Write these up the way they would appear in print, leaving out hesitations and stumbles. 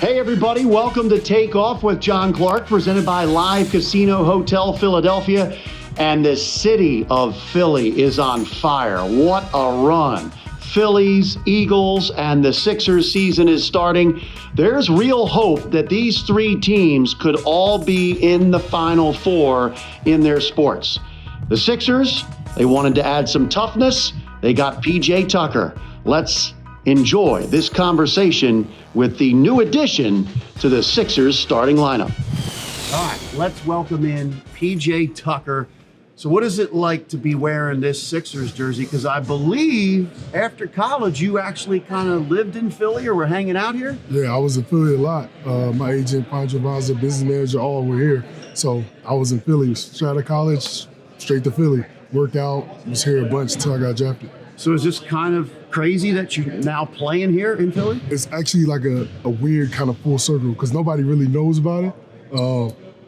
Hey everybody, welcome to Takeoff with John Clark, presented by Live Casino Hotel Philadelphia. And the city of Philly is on fire. What a run. Phillies, Eagles, and the Sixers season is starting. There's real hope that these three teams could all be in the Final Four in their sports. The Sixers, they wanted to add some toughness. They got PJ Tucker. Let's enjoy this conversation with the new addition to the Sixers starting lineup. All right, let's welcome in PJ Tucker. So what is it like to be wearing this Sixers jersey? Because I believe after college, you actually kind of lived in Philly or were hanging out here? Yeah, I was in Philly a lot. My agent, Pandra Vaza, business manager, all were here. So I was in Philly, straight out of college, straight to Philly. Worked out, was here a bunch until I got drafted. So is this kind of crazy that you're now playing here in Philly? It's actually like a weird kind of full circle because nobody really knows about it.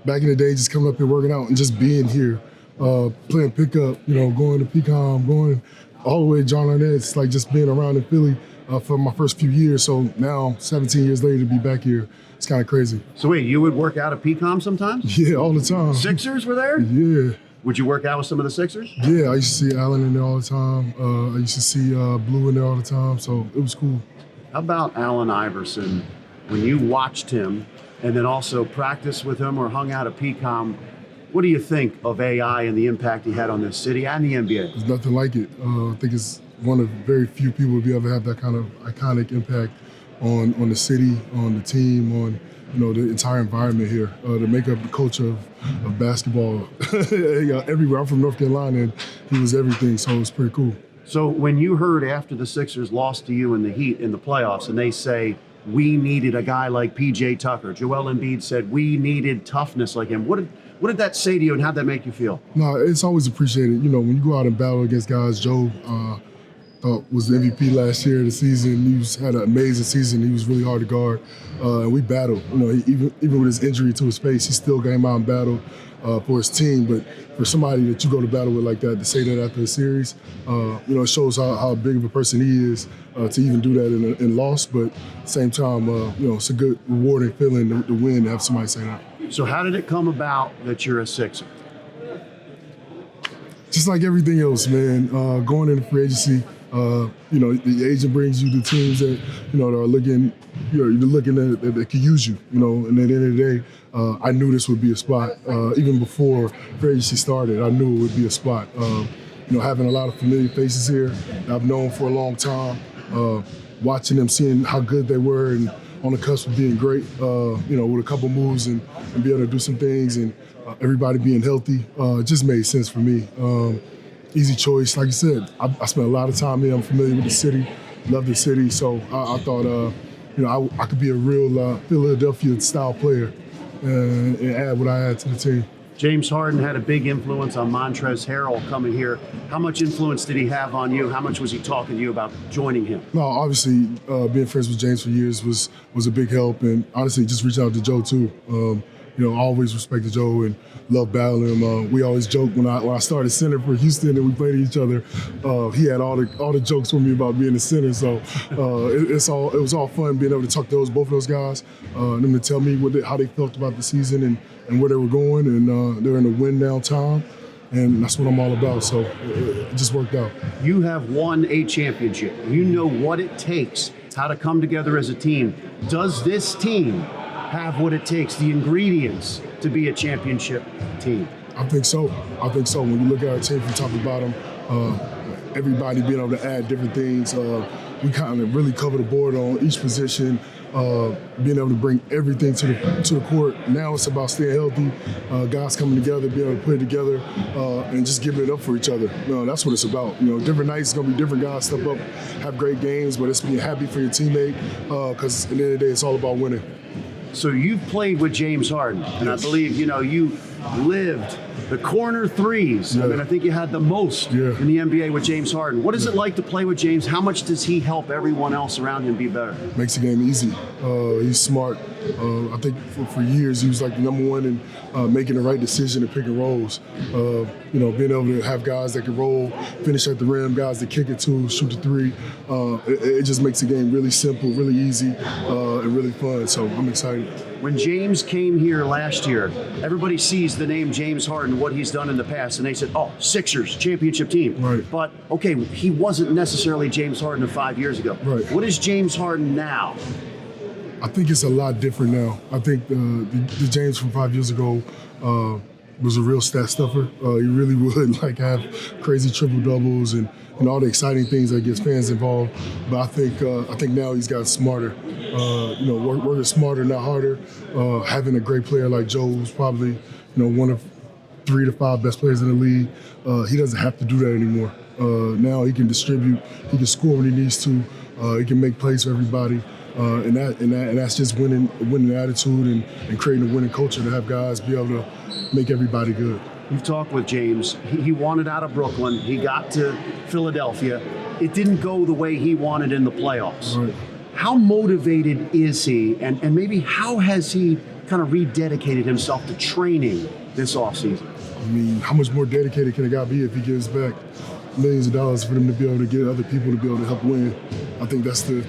Back in the day, just coming up here working out and just being here, playing pickup, going to PCOM, going all the way to John Arnett. It's like just being around in Philly for my first few years. So now, 17 years later, to be back here, it's kind of crazy. So wait, you would work out at PCOM sometimes? Yeah, all the time. Sixers were there? Yeah. Would you work out with some of the Sixers? Yeah, I used to see Allen in there all the time. I used to see Blue in there all the time, so it was cool. How about Allen Iverson? When you watched him and then also practiced with him or hung out at PCOM, what do you think of AI and the impact he had on this city and the NBA? There's nothing like it. I think it's one of very few people to be able to have that kind of iconic impact on the city, on the team, on the entire environment here, to make up the culture of basketball everywhere. I'm from North Carolina, and he was everything, so it was pretty cool. So when you heard after the Sixers lost to you in the Heat in the playoffs, and they say, we needed a guy like PJ Tucker, Joel Embiid said, we needed toughness like him. What did that say to you, and how'd that make you feel? No, it's always appreciated. When you go out and battle against guys, Joe was the MVP last year of the season. He had an amazing season. He was really hard to guard. And we battled. Even with his injury to his face, he still came out and battled for his team. But for somebody that you go to battle with like that, to say that after a series, it shows how big of a person he is to even do that in loss. But at the same time, it's a good, rewarding feeling to win and have somebody say that. So how did it come about that you're a Sixer? Just like everything else, man. Going into free agency, the agent brings you the teams that, that are looking, you're looking at that can use you, and at the end of the day, I knew this would be a spot. Even before free agency started, I knew it would be a spot. Having a lot of familiar faces here that I've known for a long time, watching them, seeing how good they were and on the cusp of being great, with a couple moves and be able to do some things and everybody being healthy, it just made sense for me. Easy choice. Like you said, I spent a lot of time here. I'm familiar with the city, love the city. So I thought, I could be a real Philadelphia-style player and add what I add to the team. James Harden had a big influence on Montrezl Harrell coming here. How much influence did he have on you? How much was he talking to you about joining him? No, obviously, being friends with James for years was a big help. And honestly, just reach out to Joe, too. I always respected Joe and loved battling him. We always joke when I started center for Houston and we played each other. He had all the jokes with me about being a center. So it was all fun being able to talk to both of those guys, them to tell me how they felt about the season and where they were going. And they're in a win now time. And that's what I'm all about. So it just worked out. You have won a championship. You know what it takes, how to come together as a team. Does this team have what it takes, the ingredients to be a championship team? I think so. When you look at our team from top to bottom, everybody being able to add different things, we kind of really cover the board on each position, being able to bring everything to the court. Now it's about staying healthy, guys coming together, being able to put it together, and just giving it up for each other. That's what it's about. Different nights, it's going to be different guys step up, have great games, but it's being happy for your teammate, because at the end of the day, it's all about winning. So you've played with James Harden, and I believe, you lived the corner threes. Yeah. I mean, I think you had the most in the NBA with James Harden. What is it like to play with James? How much does he help everyone else around him be better? Makes the game easy. He's smart. I think for years he was like the number one in making the right decision in pick and rolls. Being able to have guys that can roll, finish at the rim, guys that kick it to, shoot the three. It just makes the game really simple, really easy, and really fun. So I'm excited. When James came here last year, everybody sees the name James Harden, what he's done in the past, and they said, oh, Sixers, championship team. Right. But, okay, he wasn't necessarily James Harden of 5 years ago. Right. What is James Harden now? I think it's a lot different now. I think the James from 5 years ago was a real stat stuffer. He really would have crazy triple doubles and all the exciting things that gets fans involved. But I think now he's gotten smarter. Working smarter, not harder. Having a great player like Joe, who's probably one of 3 to 5 best players in the league. He doesn't have to do that anymore. Now he can distribute. He can score when he needs to. He can make plays for everybody. And that's just winning attitude and creating a winning culture to have guys be able to make everybody good. You've talked with James. He wanted out of Brooklyn. He got to Philadelphia. It didn't go the way he wanted in the playoffs. Right. How motivated is he, and maybe how has he kind of rededicated himself to training this offseason? I mean, how much more dedicated can a guy be if he gives back millions of dollars for them to be able to get other people to be able to help win? I think that's the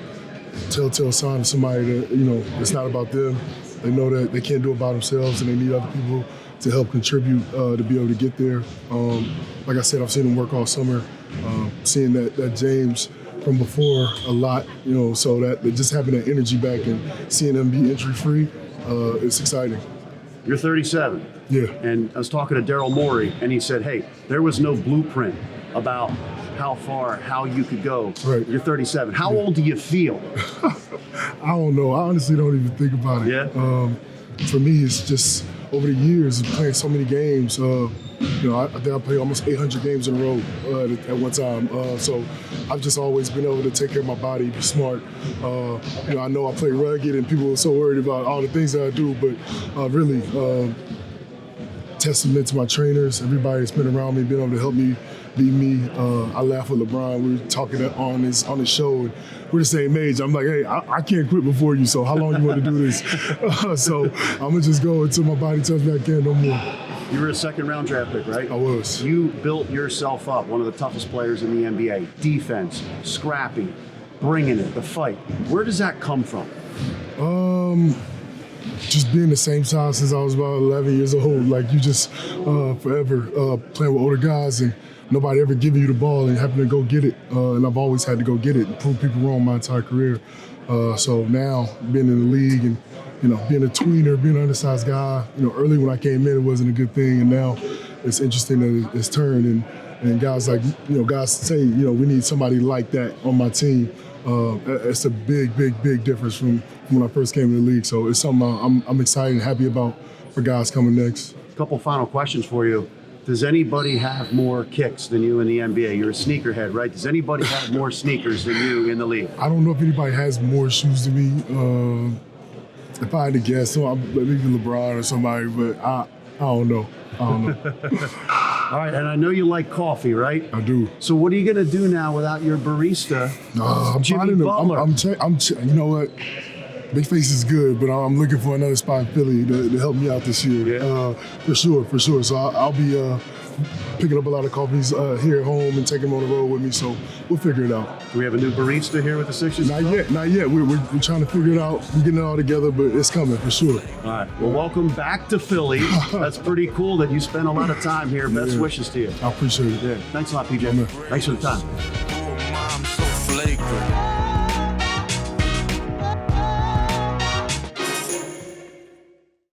telltale sign of somebody that, it's not about them. They know that they can't do it by themselves and they need other people to help contribute to be able to get there. Like I said, I've seen him work all summer, seeing that James from before a lot, so that just having that energy back and seeing him be injury-free, it's exciting. You're 37. Yeah. And I was talking to Daryl Morey, and he said, hey, there was no blueprint about how you could go. Right. You're 37. How old do you feel? I don't know. I honestly don't even think about it. Yeah. For me, it's just over the years of playing so many games. I think I played almost 800 games in a row at one time. So I've just always been able to take care of my body, be smart. I know I play rugged and people are so worried about all the things that I do, but really testament to my trainers, everybody that's been around me, being able to help me be me. I laugh with LeBron. We were talking on his show, and we're the same age. I'm like, hey, I can't quit before you, so how long you want to do this? So I'm going to just go until my body tells me I can't no more. You were a second-round draft pick, right? I was. You built yourself up, one of the toughest players in the NBA. Defense, scrappy, bringing it, the fight. Where does that come from? Just being the same size since I was about 11 years old. Like, you just forever playing with older guys and nobody ever giving you the ball and having to go get it. And I've always had to go get it and prove people wrong my entire career. So now, being in the league and being a tweener, being an undersized guy, early when I came in, it wasn't a good thing. And now it's interesting that it's turned. And guys guys say, we need somebody like that on my team. It's a big, big, big difference from when I first came in the league. So it's something I'm excited and happy about for guys coming next. A couple final questions for you. Does anybody have more kicks than you in the NBA? You're a sneakerhead, right? Does anybody have more sneakers than you in the league? I don't know if anybody has more shoes than me. If I had to guess, so maybe LeBron or somebody, but I don't know. All right, and I know you like coffee, right? I do. So what are you going to do now without your barista, Jimmy Butler? You know what? Big Face is good, but I'm looking for another spot in Philly to help me out this year. Yeah. For sure. So I'll be picking up a lot of coffees here at home and taking them on the road with me, so we'll figure it out. Do we have a new barista here with the Sixers? Not yet. We're trying to figure it out. We're getting it all together, but it's coming for sure. All right. Well, welcome back to Philly. That's pretty cool that you spent a lot of time here. Best wishes to you. I appreciate it. Yeah. Thanks a lot, PJ. Thanks for the time.